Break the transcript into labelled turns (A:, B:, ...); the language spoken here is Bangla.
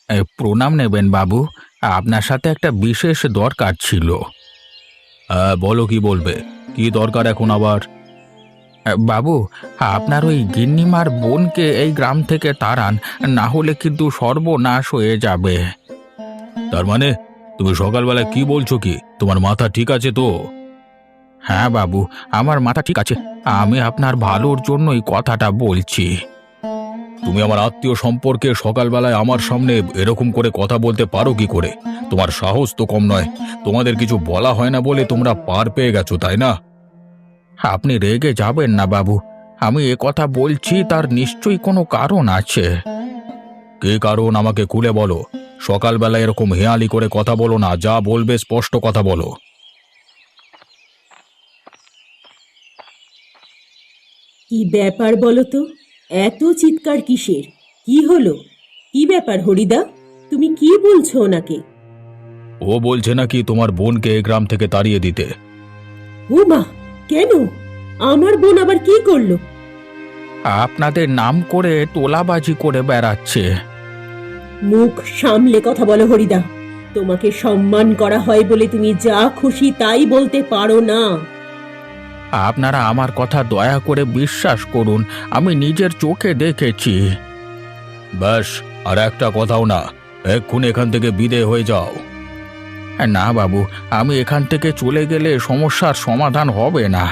A: প্রণাম নেবেন বাবু। আপনার সাথে একটা বিশেষ দরকার ছিল। হ্যাঁ, বলো কি বলবে? কি দরকার এখন আবার? বাবু, আপনার ওই গিন্নিমার বোনকে এই গ্রাম থেকে তাড়ান, না হলে কিন্তু সর্বনাশ হয়ে যাবে। তার মানে তুমি সকালবেলায় কি বলছো কি? তোমার মাথা ঠিক আছে তো? হ্যাঁ বাবু, আমার মাথা ঠিক আছে। আমি আপনার ভালোর জন্যই কথাটা বলছি। তুমি আমার আত্মীয় সম্পর্কে সকালবেলায় আমার সামনে এরকম করে কথা বলতে পারো কি করে? তোমার সাহস তো কম নয়। তোমাদের কিছু বলা হয় না বলে তোমরা পার পেয়ে গেছো, তাই না? আপনি রেগে যাবেন না বাবু। আমি এ কথা বলছি তার নিশ্চয়ই কোনো কারণ আছে। কী কারণ আমাকে খুলে বলো। সকালবেলা এরকম হেঁয়ালি করে কথা বলো না, যা বলবে স্পষ্ট কথা বলো।
B: কি ব্যাপার বলো তো? এত চিৎকার কিসের? কি হলো? কি ব্যাপার হরিদা? তুমি কি বলছো ওনাকে?
A: ও বলছে নাকি তোমার বোনকে এ গ্রাম থেকে তাড়িয়ে দিতে।
B: ও মা! কেন? আমার বোন আবার কি করলো?
A: আপনাদের নাম করে তোলাবাজি করে বেড়াচ্ছে।
B: মুখ সামলে কথা বলো হরিদা। তোমাকে সম্মান করা হয় বলে তুমি যা খুশি তাই বলতে পারো না।
A: আপনারা আমার কথা দয়া করে বিশ্বাস করুন, আমি নিজের চোখে দেখেছি। ব্যাস, আর একটা কথাও না। এক্ষুনি এখান থেকে বিদেয় হয়ে যাও। না বাবু, আমি এখান থেকে চলে গেলে সমস্যার সমাধান হবে না।